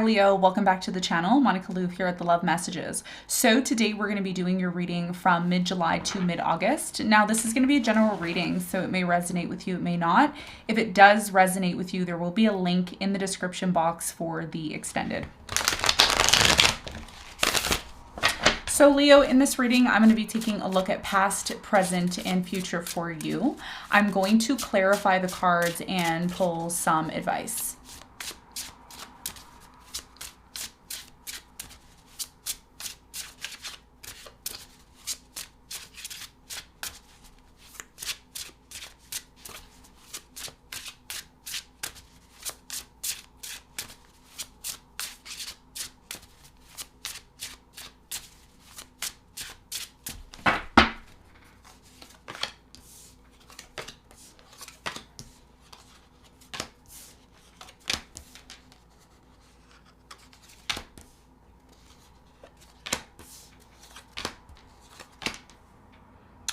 Leo, welcome back to the channel. Monica Lou here at the Love Messages. So today we're going to be doing your reading from mid-July to mid-August. Now this is going to be a general reading, so it may resonate with you, it may not. If it does resonate with you, there will be a link in the description box for the extended. So Leo, in this reading, I'm going to be taking a look at past, present, and future for you. I'm going to clarify the cards and pull some advice.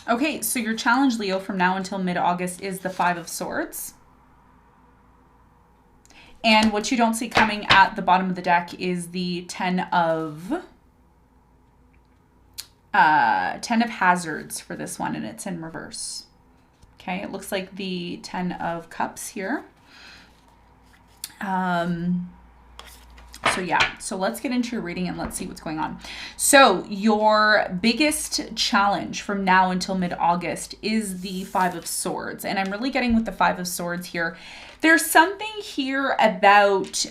Okay, so your challenge, Leo, from now until mid-August is the Five of Swords. And what you don't see coming at the bottom of the deck is the Ten of Hazards for this one, and it's in reverse. Okay, it looks like the Ten of Cups here. So yeah, so let's get into your reading and let's see what's going on. So your biggest challenge from now until mid-August is the Five of Swords. And I'm really getting with the Five of Swords here. There's something here about,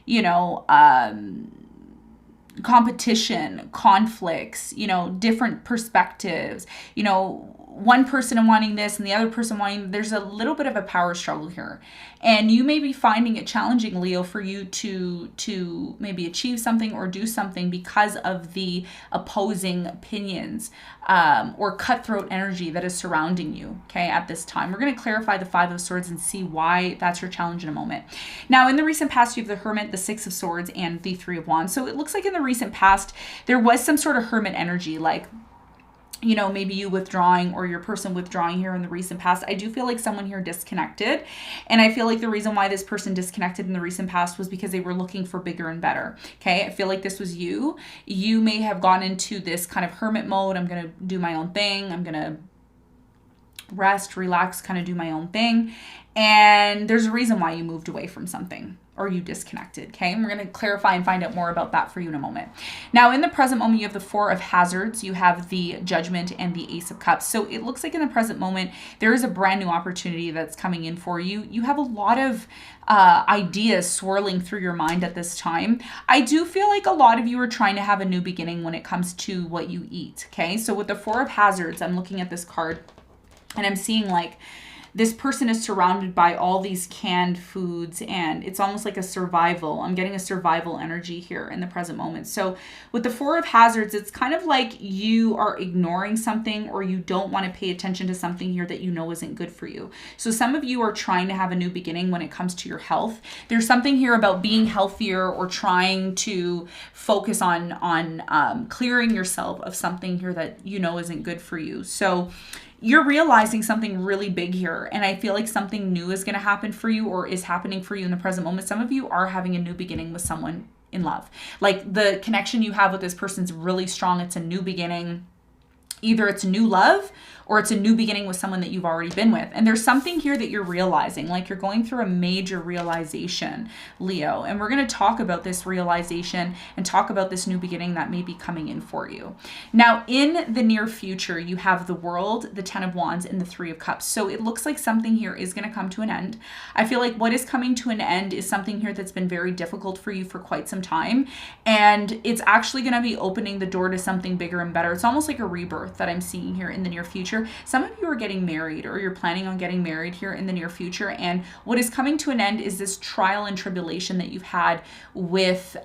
you know, competition, conflicts, you know, different perspectives, you know, one person wanting this and the other person wanting, there's a little bit of a power struggle here. And you may be finding it challenging, Leo, for you to maybe achieve something or do something because of the opposing opinions or cutthroat energy that is surrounding you, okay, at this time. We're going to clarify the Five of Swords and see why that's your challenge in a moment. Now, in the recent past, you have the Hermit, the Six of Swords, and the Three of Wands. So it looks like in the recent past, there was some sort of Hermit energy, like, you know, maybe you withdrawing or your person withdrawing here in the recent past. I do feel like someone here disconnected. And I feel like the reason why this person disconnected in the recent past was because they were looking for bigger and better. Okay. I feel like this was you. You may have gone into this kind of hermit mode. I'm going to do my own thing. I'm going to rest, relax, kind of do my own thing. And there's a reason why you moved away from something or you disconnected, okay? And we're going to clarify and find out more about that for you in a moment. Now, in the present moment, you have the Four of Hazards, you have the Judgment, and the Ace of Cups. So it looks like in the present moment, there is a brand new opportunity that's coming in for you. You have a lot of ideas swirling through your mind at this time. I do feel like a lot of you are trying to have a new beginning when it comes to what you eat, okay? So with the Four of Hazards, I'm looking at this card, and I'm seeing like, this person is surrounded by all these canned foods and it's almost like a survival. I'm getting a survival energy here in the present moment. So with the Four of Hazards, it's kind of like you are ignoring something or you don't want to pay attention to something here that you know isn't good for you. So some of you are trying to have a new beginning when it comes to your health. There's something here about being healthier or trying to focus on clearing yourself of something here that you know isn't good for you. So you're realizing something really big here. And I feel like something new is going to happen for you or is happening for you in the present moment. Some of you are having a new beginning with someone in love. Like the connection you have with this person's really strong. It's a new beginning. Either it's new love or it's a new beginning with someone that you've already been with. And there's something here that you're realizing, like you're going through a major realization, Leo. And we're going to talk about this realization and talk about this new beginning that may be coming in for you. Now, in the near future, you have the World, the Ten of Wands, and the Three of Cups. So it looks like something here is going to come to an end. I feel like what is coming to an end is something here that's been very difficult for you for quite some time. And it's actually going to be opening the door to something bigger and better. It's almost like a rebirth that I'm seeing here in the near future. Some of you are getting married or you're planning on getting married here in the near future. And what is coming to an end is this trial and tribulation that you've had with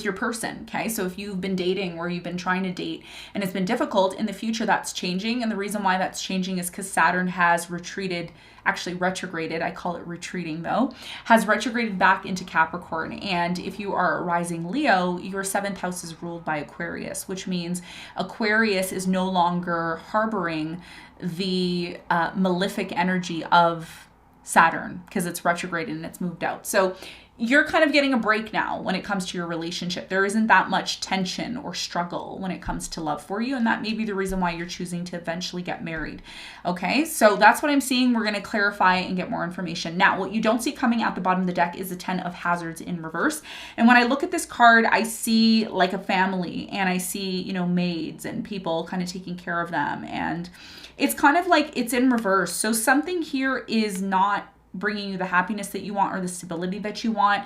your person, okay? So if you've been dating or you've been trying to date and it's been difficult, in the future that's changing. And the reason why that's changing is because Saturn has retreated, actually retrograded, I call it retreating though, has retrograded back into Capricorn. And if you are a rising Leo, your 7th house is ruled by Aquarius, which means Aquarius is no longer harboring the malefic energy of Saturn, because it's retrograded and it's moved out. So you're kind of getting a break now when it comes to your relationship. There isn't that much tension or struggle when it comes to love for you. And that may be the reason why you're choosing to eventually get married. Okay, so that's what I'm seeing. We're going to clarify and get more information. Now, what you don't see coming out the bottom of the deck is the 10 of Hazards in reverse. And when I look at this card, I see like a family, and I see, you know, maids and people kind of taking care of them. And it's kind of like it's in reverse. So something here is not bringing you the happiness that you want or the stability that you want.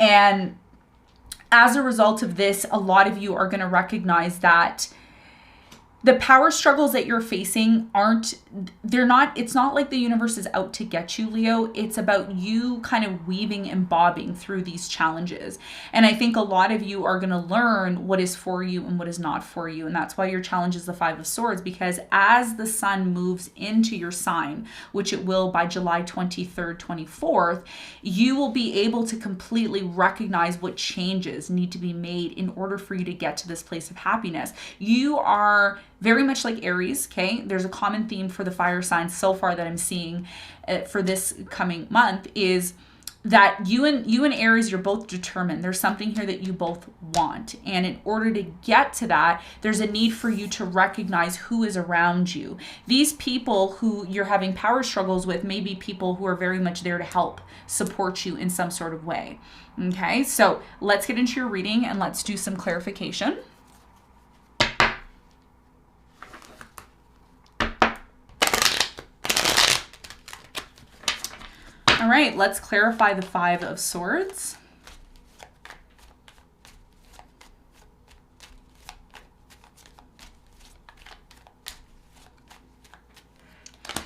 And as a result of this, a lot of you are going to recognize that the power struggles that you're facing it's not like the universe is out to get you, Leo. It's about you kind of weaving and bobbing through these challenges. And I think a lot of you are going to learn what is for you and what is not for you. And that's why your challenge is the 5 of Swords, because as the sun moves into your sign, which it will by July 23rd, 24th, you will be able to completely recognize what changes need to be made in order for you to get to this place of happiness. You are very much like Aries, okay? There's a common theme for the fire signs so far that I'm seeing for this coming month is that you and Aries, you're both determined. There's something here that you both want. And in order to get to that, there's a need for you to recognize who is around you. These people who you're having power struggles with may be people who are very much there to help support you in some sort of way. Okay, so let's get into your reading and let's do some clarification. All right, let's clarify the 5 of Swords.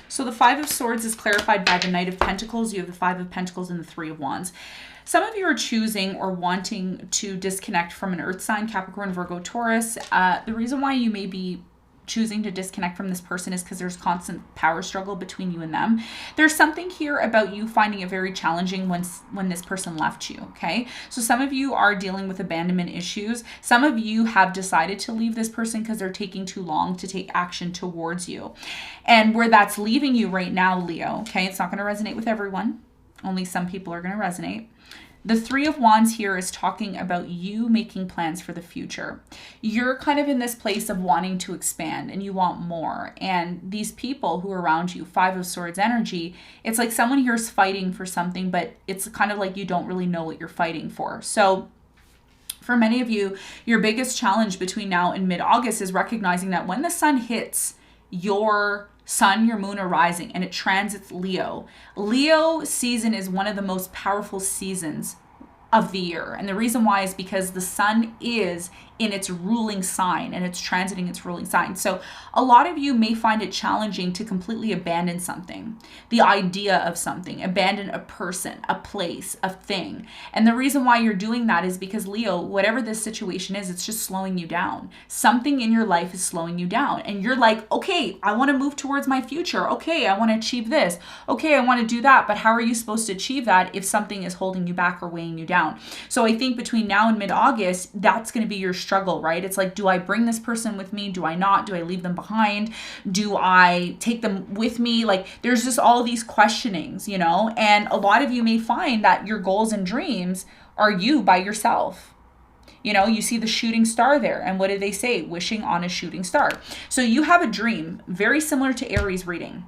So the 5 of Swords is clarified by the Knight of Pentacles. You have the 5 of Pentacles and the 3 of Wands. Some of you are choosing or wanting to disconnect from an earth sign, Capricorn, Virgo, Taurus. The reason why you may be choosing to disconnect from this person is because there's constant power struggle between you and them. There's something here about you finding it very challenging when this person left you, okay? So some of you are dealing with abandonment issues. Some of you have decided to leave this person because they're taking too long to take action towards you. And where that's leaving you right now, Leo, okay, it's not going to resonate with everyone. Only some people are going to resonate. The 3 of Wands here is talking about you making plans for the future. You're kind of in this place of wanting to expand and you want more. And these people who are around you, 5 of Swords energy, it's like someone here is fighting for something, but it's kind of like you don't really know what you're fighting for. So for many of you, your biggest challenge between now and mid-August is recognizing that when the sun hits your sun, your moon are rising, and it transits Leo. Leo season is one of the most powerful seasons of the year. And the reason why is because the sun is in its ruling sign and it's transiting its ruling sign. So a lot of you may find it challenging to completely abandon something, the idea of something, abandon a person, a place, a thing. And the reason why you're doing that is because Leo, whatever this situation is, it's just slowing you down. Something in your life is slowing you down. And you're like, okay, I want to move towards my future. Okay, I want to achieve this. Okay, I want to do that. But how are you supposed to achieve that if something is holding you back or weighing you down? So I think between now and mid-August, that's going to be your struggle, right? It's like, do I bring this person with me? Do I not? Do I leave them behind? Do I take them with me? Like, there's just all these questionings, you know? And a lot of you may find that your goals and dreams are you by yourself. You know, you see the shooting star there. And what did they say? Wishing on a shooting star. So you have a dream, very similar to Aries reading.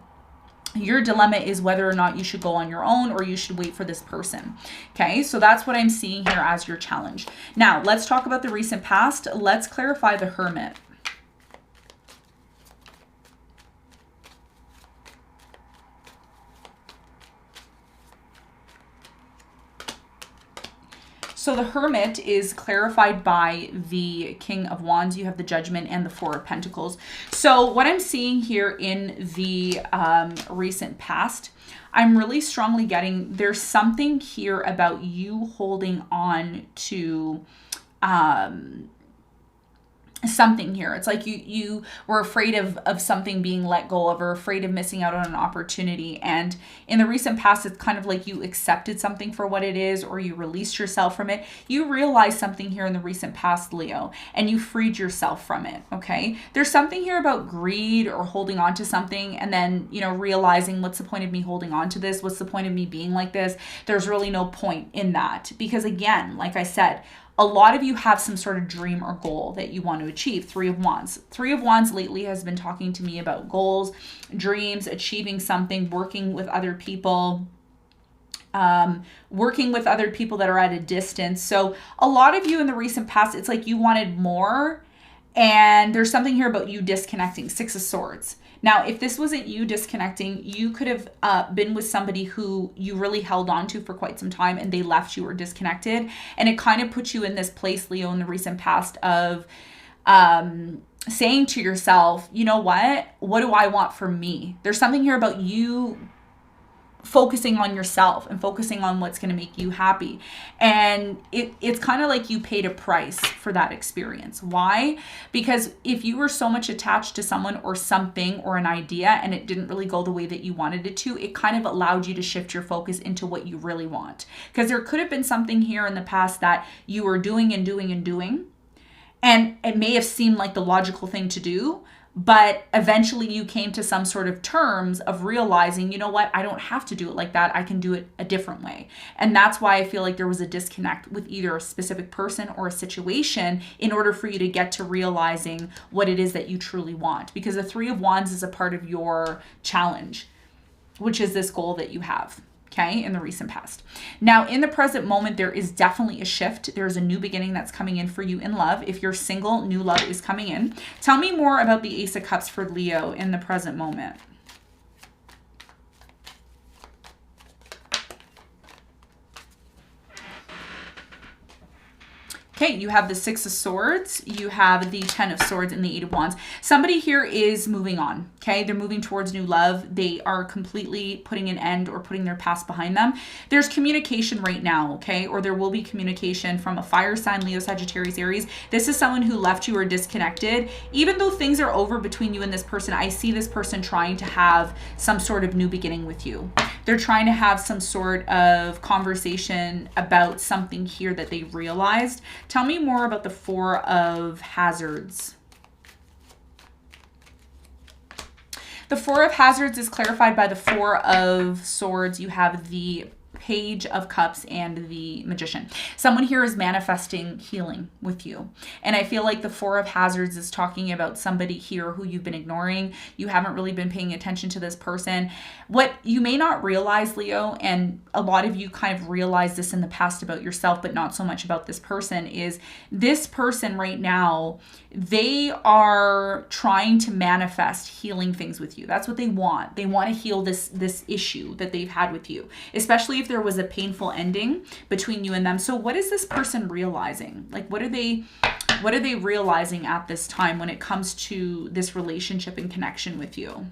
Your dilemma is whether or not you should go on your own or you should wait for this person. Okay, so that's what I'm seeing here as your challenge. Now, let's talk about the recent past. Let's clarify the Hermit. So the Hermit is clarified by the King of Wands. You have the Judgment and the 4 of Pentacles. So what I'm seeing here in the recent past, I'm really strongly getting there's something here about you holding on to something here. It's like you were afraid of something being let go of, or afraid of missing out on an opportunity. And in the recent past, it's kind of like you accepted something for what it is, or you released yourself from it. You realized something here in the recent past, Leo, and you freed yourself from it. Okay. There's something here about greed or holding on to something, and then, realizing, what's the point of me holding on to this? What's the point of me being like this? There's really no point in that, because again, like I said, a lot of you have some sort of dream or goal that you want to achieve. Three of Wands. Three of Wands lately has been talking to me about goals, dreams, achieving something, working with other people, working with other people that are at a distance. So a lot of you in the recent past, it's like you wanted more, and there's something here about you disconnecting. Six of Swords. Now, if this wasn't you disconnecting, you could have been with somebody who you really held on to for quite some time, and they left you or disconnected. And it kind of put you in this place, Leo, in the recent past of saying to yourself, you know what do I want for me? There's something here about you focusing on yourself and focusing on what's going to make you happy. And it's kind of like you paid a price for that experience. Why? Because if you were so much attached to someone or something or an idea, and it didn't really go the way that you wanted it to, it kind of allowed you to shift your focus into what you really want. Because there could have been something here in the past that you were doing and doing and doing, and it may have seemed like the logical thing to do, but eventually you came to some sort of terms of realizing, you know what, I don't have to do it like that. I can do it a different way. And that's why I feel like there was a disconnect with either a specific person or a situation in order for you to get to realizing what it is that you truly want. Because the Three of Wands is a part of your challenge, which is this goal that you have. Okay, in the recent past. Now, in the present moment, there is definitely a shift. There's a new beginning that's coming in for you in love. If you're single, new love is coming in. Tell me more about the Ace of Cups for Leo in the present moment. Okay, you have the Six of Swords, you have the Ten of Swords, and the Eight of Wands. Somebody here is moving on, okay? They're moving towards new love. They are completely putting an end or putting their past behind them. There's communication right now, okay? Or there will be communication from a fire sign, Leo, Sagittarius, Aries. This is someone who left you or disconnected. Even though things are over between you and this person, I see this person trying to have some sort of new beginning with you. They're trying to have some sort of conversation about something here that they realized. Tell me more about the Four of Hazards. The Four of Hazards is clarified by the Four of Swords. You have the Page of Cups and the Magician. Someone here is manifesting healing with you. And I feel like the Four of Hazards is talking about somebody here who you've been ignoring. You haven't really been paying attention to this person. What you may not realize, Leo, and a lot of you kind of realize this in the past about yourself, but not so much about this person, is this person right now, they are trying to manifest healing things with you. That's what they want. They want to heal this issue that they've had with you, especially if there was a painful ending between you and them. So what is this person realizing? Like, what are they realizing at this time when it comes to this relationship and connection with you?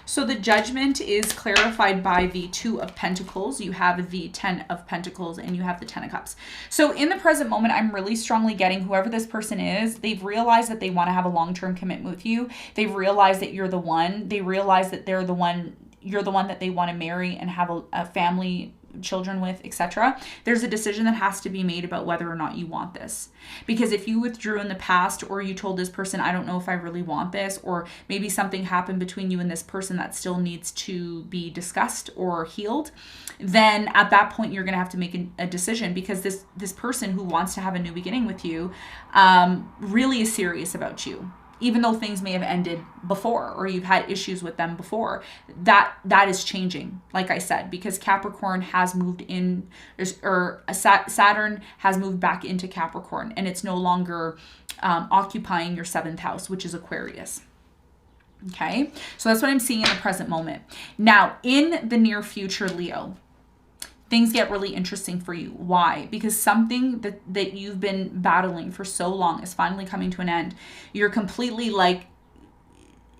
So the Judgment is clarified by the Two of Pentacles. You have the Ten of Pentacles and you have the Ten of Cups. So in the present moment, I'm really strongly getting whoever this person is, they've realized that they want to have a long-term commitment with you. They've realized that you're the one. They realize that you're the one that they want to marry and have a family, children with, etc. There's a decision that has to be made about whether or not you want this. Because if you withdrew in the past, or you told this person, I don't know if I really want this, or maybe something happened between you and this person that still needs to be discussed or healed, then at that point you're going to have to make a decision, because this person who wants to have a new beginning with you really is serious about you. Even though things may have ended before, or you've had issues with them before, that is changing, like I said, because Capricorn has moved in, or Saturn has moved back into Capricorn, and it's no longer occupying your 7th house, which is Aquarius. Okay, so that's what I'm seeing in the present moment. Now, in the near future, Leo, things get really interesting for you. Why? Because something that you've been battling for so long is finally coming to an end. You're completely like,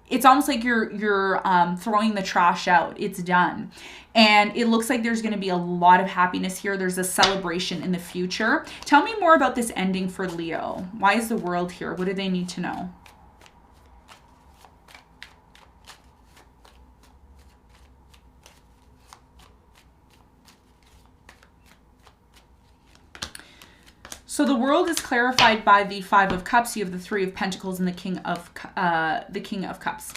it's almost like you're throwing the trash out. It's done. And it looks like there's going to be a lot of happiness here. There's a celebration in the future. Tell me more about this ending for Leo. Why is the world here? What do they need to know? So the world is clarified by the Five of Cups. You have the Three of Pentacles and the King of Cups.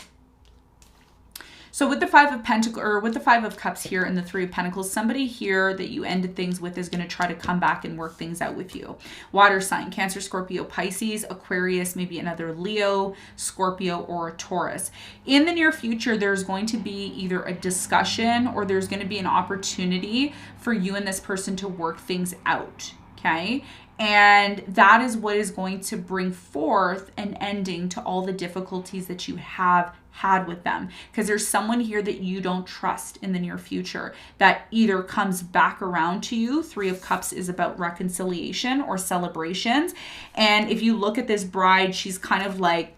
So with the Five of Pentacles, or with the Five of Cups here and the Three of Pentacles, somebody here that you ended things with is going to try to come back and work things out with you. Water sign, Cancer, Scorpio, Pisces, Aquarius, maybe another Leo, Scorpio, or a Taurus. In the near future, there's going to be either a discussion or there's going to be an opportunity for you and this person to work things out. Okay. And that is what is going to bring forth an ending to all the difficulties that you have had with them. Because there's someone here that you don't trust in the near future that either comes back around to you. Three of Cups is about reconciliation or celebrations. And if you look at this bride, she's kind of like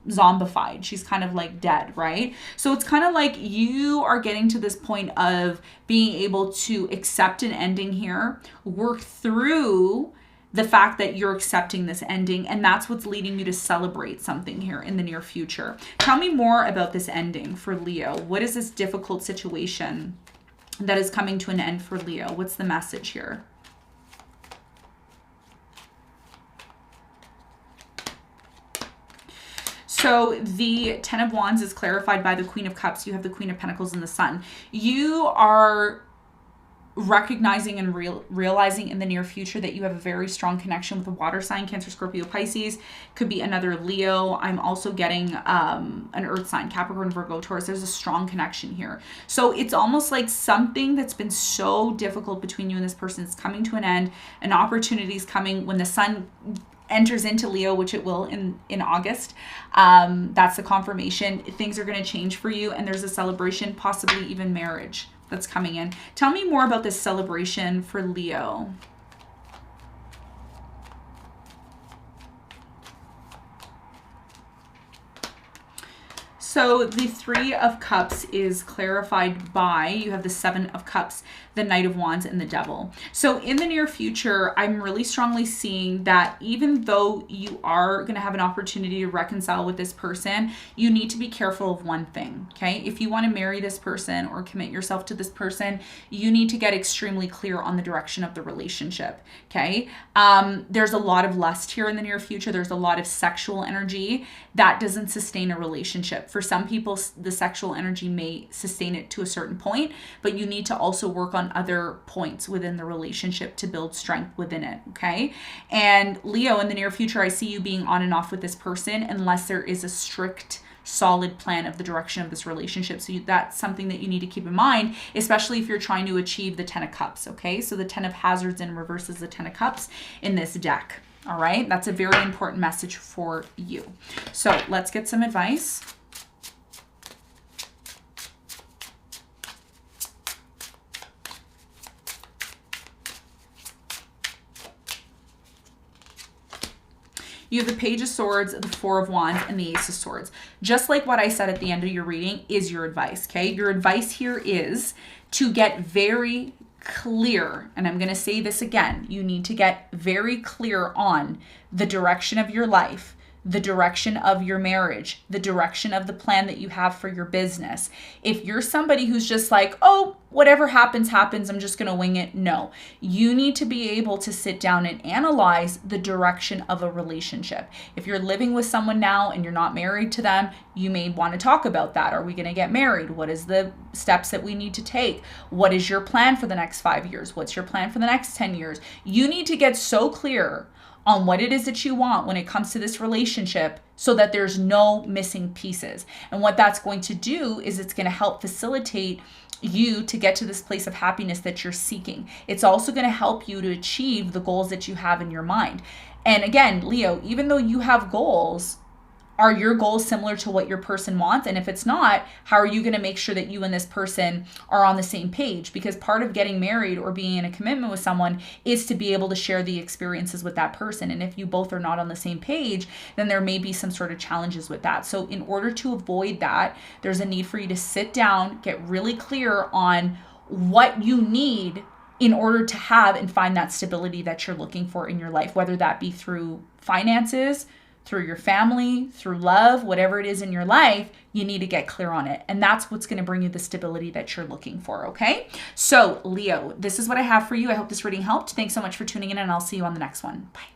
zombified. She's kind of like dead, right? So it's kind of like you are getting to this point of being able to accept an ending here, work through the fact that you're accepting this ending, and that's what's leading you to celebrate something here in the near future. Tell me more about this ending for Leo. What is this difficult situation that is coming to an end for Leo? What's the message here? So the Ten of Wands is clarified by the Queen of Cups. You have the Queen of Pentacles and the Sun. You are recognizing and realizing in the near future that you have a very strong connection with the water sign, Cancer, Scorpio, Pisces. Could be another Leo. I'm also getting an earth sign, Capricorn, Virgo, Taurus. There's a strong connection here. So it's almost like something that's been so difficult between you and this person is coming to an end. An opportunity is coming when the sun enters into Leo, which it will in August. That's the confirmation. Things are going to change for you, and there's a celebration, possibly even marriage, that's coming in. Tell me more about this celebration for Leo. So the Three of Cups is clarified by, you have the Seven of Cups, the Knight of Wands, and the Devil. So in the near future, I'm really strongly seeing that even though you are going to have an opportunity to reconcile with this person, you need to be careful of one thing, okay? If you want to marry this person or commit yourself to this person, you need to get extremely clear on the direction of the relationship, okay? There's a lot of lust here in the near future. There's a lot of sexual energy that doesn't sustain a relationship. For some people, the sexual energy may sustain it to a certain point, but you need to also work on other points within the relationship to build strength within it, okay? And Leo, in the near future, I see you being on and off with this person unless there is a strict, solid plan of the direction of this relationship. So that's something that you need to keep in mind, especially if you're trying to achieve the Ten of Cups, okay? So the Ten of Hazards in reverse is the Ten of Cups in this deck, all right? That's a very important message for you. So let's get some advice. You have the Page of Swords, the Four of Wands, and the Ace of Swords. Just like what I said at the end of your reading is your advice, okay? Your advice here is to get very clear, and I'm going to say this again, you need to get very clear on the direction of your life, the direction of your marriage, the direction of the plan that you have for your business. If you're somebody who's just like, oh, whatever happens, happens, I'm just going to wing it. No, you need to be able to sit down and analyze the direction of a relationship. If you're living with someone now and you're not married to them, you may want to talk about that. Are we going to get married? What is the steps that we need to take? What is your plan for the next 5 years? What's your plan for the next 10 years? You need to get so clear on what it is that you want when it comes to this relationship so that there's no missing pieces. And what that's going to do is it's going to help facilitate you to get to this place of happiness that you're seeking. It's also going to help you to achieve the goals that you have in your mind. And again, Leo, even though you have goals, Are your goals similar to what your person wants? And if it's not, how are you going to make sure that you and this person are on the same page? Because part of getting married or being in a commitment with someone is to be able to share the experiences with that person. And if you both are not on the same page, then there may be some sort of challenges with that. So in order to avoid that, there's a need for you to sit down, get really clear on what you need in order to have and find that stability that you're looking for in your life, whether that be through finances, through your family, through love, whatever it is in your life, you need to get clear on it. And that's what's going to bring you the stability that you're looking for, okay? So, Leo, this is what I have for you. I hope this reading helped. Thanks so much for tuning in, and I'll see you on the next one. Bye.